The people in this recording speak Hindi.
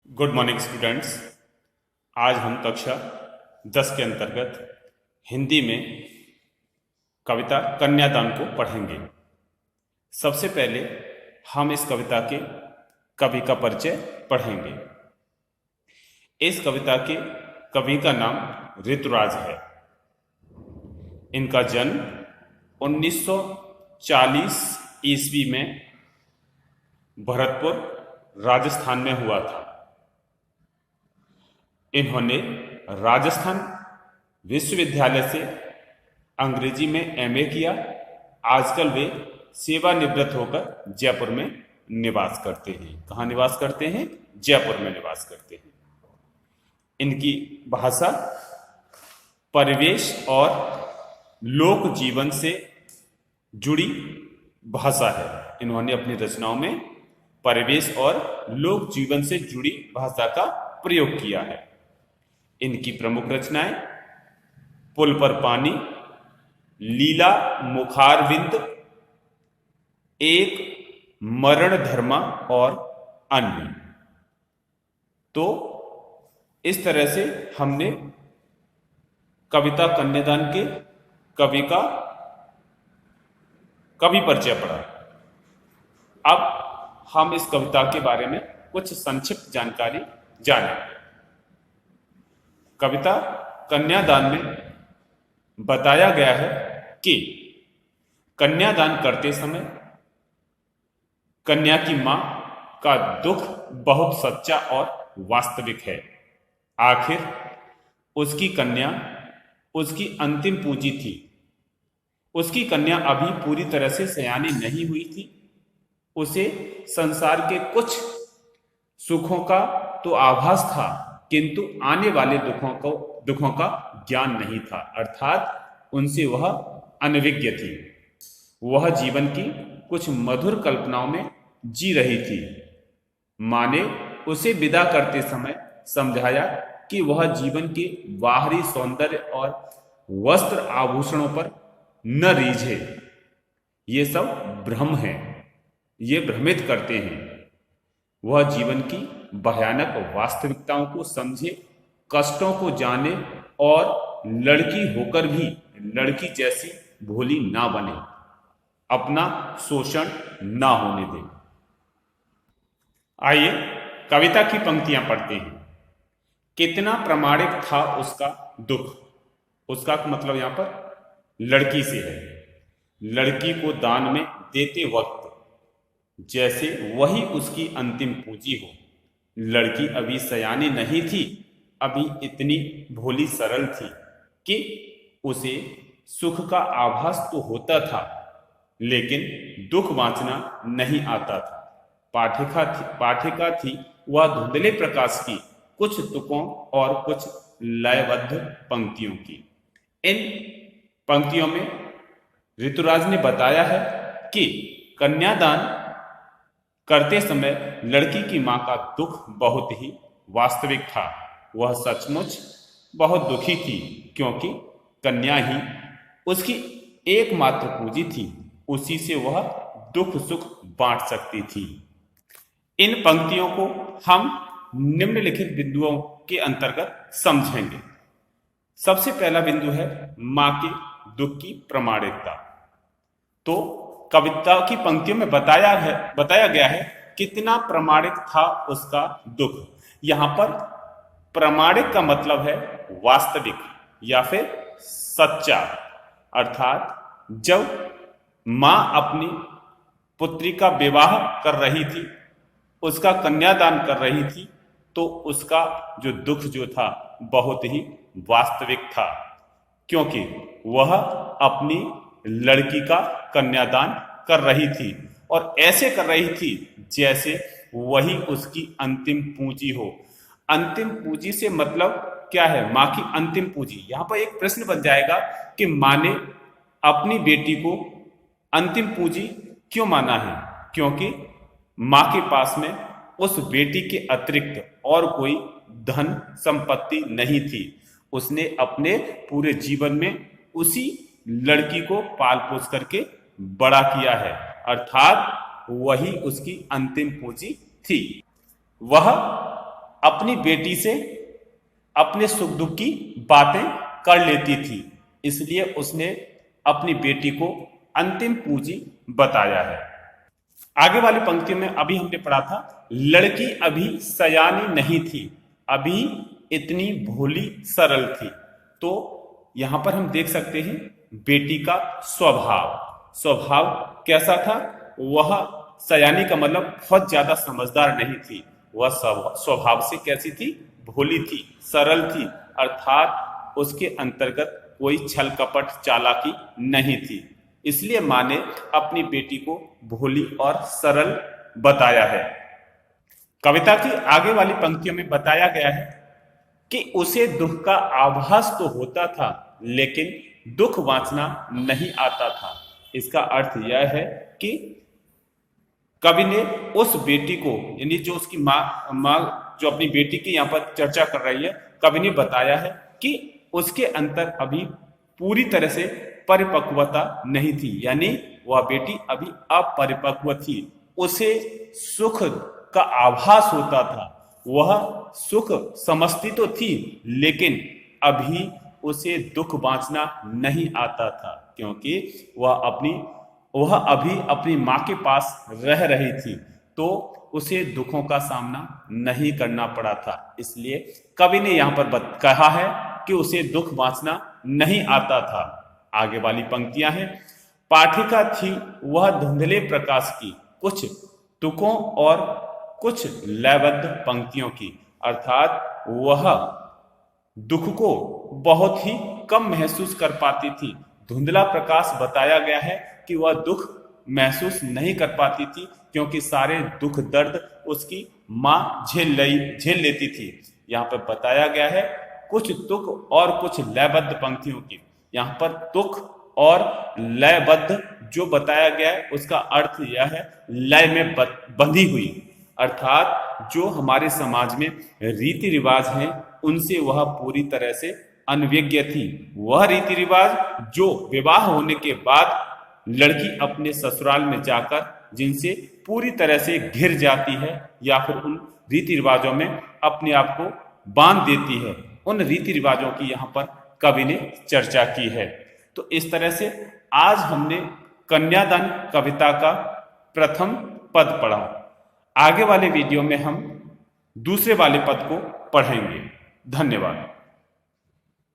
Good morning students. आज हम कक्षा 10 के अंतर्गत हिंदी में कविता कन्यादान को पढ़ेंगे। सबसे पहले हम इस कविता के कवि का परिचय पढ़ेंगे। इस कविता के कवि का नाम ऋतुराज है। इनका जन्म 1940 ईस्वी में भरतपुर राजस्थान में हुआ था। इन्होंने राजस्थान विश्वविद्यालय से अंग्रेजी में एमए किया। आजकल वे सेवानिवृत्त होकर जयपुर में निवास करते हैं। कहाँ निवास करते हैं? जयपुर में निवास करते हैं। इनकी भाषा परिवेश और लोक जीवन से जुड़ी भाषा है। इन्होंने अपनी रचनाओं में परिवेश और लोक जीवन से जुड़ी भाषा का प्रयोग किया है। इनकी प्रमुख रचनाएं पुल पर पानी, लीला मुखारविंद, एक मरण धर्मा और अन्य। तो इस तरह से हमने कविता कन्यादान के कवि का कवि परिचय पढ़ा। अब हम इस कविता के बारे में कुछ संक्षिप्त जानकारी जानें। कविता कन्यादान में बताया गया है कि कन्यादान करते समय कन्या की मां का दुख बहुत सच्चा और वास्तविक है। आखिर उसकी कन्या उसकी अंतिम पूंजी थी। उसकी कन्या अभी पूरी तरह से सयानी नहीं हुई थी। उसे संसार के कुछ सुखों का तो आभास था, किंतु आने वाले दुखों का ज्ञान नहीं था। अर्थात उनसे वह अनभिज्ञ थी। वह जीवन की कुछ मधुर कल्पनाओं में जी रही थी। मां ने उसे विदा करते समय समझाया कि वह जीवन के बाहरी सौंदर्य और वस्त्र आभूषणों पर न रीझे। ये सब भ्रम है, ये भ्रमित करते हैं। वह जीवन की भयानक वास्तविकताओं को समझे, कष्टों को जाने और लड़की होकर भी लड़की जैसी भोली ना बने, अपना शोषण ना होने दे। आइए कविता की पंक्तियां पढ़ते हैं। कितना प्रामाणिक था उसका दुख। उसका मतलब यहां पर लड़की से है। लड़की को दान में देते वक्त जैसे वही उसकी अंतिम पूंजी हो। लड़की अभी सयानी नहीं थी, अभी इतनी भोली सरल थी कि उसे सुख का आभास तो होता था, लेकिन दुख बांचना नहीं आता था। पाठिका थी वह धुंधले प्रकाश की, कुछ तुकों और कुछ लयबद्ध पंक्तियों की। इन पंक्तियों में ऋतुराज ने बताया है कि कन्यादान करते समय लड़की की मां का दुख बहुत ही वास्तविक था। वह सचमुच बहुत दुखी थी, क्योंकि कन्या ही उसकी एकमात्र पूंजी थी। उसी से वह दुख सुख बांट सकती थी। इन पंक्तियों को हम निम्नलिखित बिंदुओं के अंतर्गत समझेंगे। सबसे पहला बिंदु है मां के दुख की प्रामाणिकता। तो कविता की पंक्तियों में बताया गया है कितना प्रामाणिक था उसका दुख। यहां पर प्रामाणिक का मतलब है वास्तविक या फिर सच्चा। अर्थात जब मां अपनी पुत्री का विवाह कर रही थी, उसका कन्यादान कर रही थी, तो उसका जो दुख जो था बहुत ही वास्तविक था, क्योंकि वह अपनी लड़की का कन्यादान कर रही थी और ऐसे कर रही थी जैसे वही उसकी अंतिम पूंजी हो। अंतिम पूंजी से मतलब क्या है? मां की अंतिम पूंजी। यहां पर एक प्रश्न बन जाएगा कि मां ने अपनी बेटी को अंतिम पूंजी क्यों माना है? क्योंकि मां के पास में उस बेटी के अतिरिक्त और कोई धन संपत्ति नहीं थी। उसने अपने पूरे जीवन में उसी लड़की को पाल पोस करके बड़ा किया है। अर्थात वही उसकी अंतिम पूंजी थी। वह अपनी बेटी से अपने सुख दुख की बातें कर लेती थी, इसलिए उसने अपनी बेटी को अंतिम पूंजी बताया है। आगे वाली पंक्तियों में अभी हमने पढ़ा था, लड़की अभी सयानी नहीं थी, अभी इतनी भोली सरल थी। तो यहां पर हम देख सकते हैं बेटी का स्वभाव स्वभाव कैसा था। वह सयानी का मतलब बहुत ज्यादा समझदार नहीं थी, वह स्वभाव से कैसी थी, भोली थी, सरल थी, अर्थात उसके अंतर्गत कोई छल कपट चालाकी नहीं थी। इसलिए मां ने अपनी बेटी को भोली और सरल बताया है। कविता की आगे वाली पंक्तियों में बताया गया है कि उसे दुख का आभास तो होता था, लेकिन दुख बांचना नहीं आता था। इसका अर्थ यह है कि कवि ने उस बेटी को, यानी जो उसकी माँ जो अपनी बेटी की यहाँ पर चर्चा कर रही है, कवि ने बताया है कि उसके अंदर अभी पूरी तरह से परिपक्वता नहीं थी, यानी वह बेटी अभी अपरिपक्व थी। उसे सुख का आभास होता था, वह सुख समझती तो थी, लेकिन अभी उसे दुख बांचना नहीं आता था, क्योंकि वह अभी अपनी माँ के पास रह रही थी, तो उसे दुखों का सामना नहीं करना पड़ा था। इसलिए कवि ने यहाँ पर कहा है कि उसे दुख बांचना नहीं आता था। आगे वाली पंक्तियां हैं, पाठिका थी वह धुंधले प्रकाश की, कुछ तुकों और कुछ लयबद्ध पंक्तियों की, अर्थात वह दुख को बहुत ही कम महसूस कर पाती थी। धुंधला प्रकाश बताया गया है कि वह दुख महसूस नहीं कर पाती थी, क्योंकि सारे दुख दर्द उसकी मां झेल लेती थी। यहाँ पर बताया गया है कुछ तुक और कुछ लयबद्ध पंक्तियों की। यहाँ पर तुक और लयबद्ध जो बताया गया है उसका अर्थ यह है लय में बंधी हुई, अर्थात जो हमारे समाज में रीति रिवाज हैं उनसे वह पूरी तरह से अनभिज्ञ थी। वह रीति रिवाज जो विवाह होने के बाद लड़की अपने ससुराल में जाकर जिनसे पूरी तरह से घिर जाती है या फिर उन रीति रिवाजों में अपने आप को बांध देती है, उन रीति रिवाजों की यहाँ पर कवि ने चर्चा की है। तो इस तरह से आज हमने कन्यादान कविता का प्रथम पद पढ़ा। आगे वाले वीडियो में हम दूसरे वाले पद को पढ़ेंगे। धन्यवाद।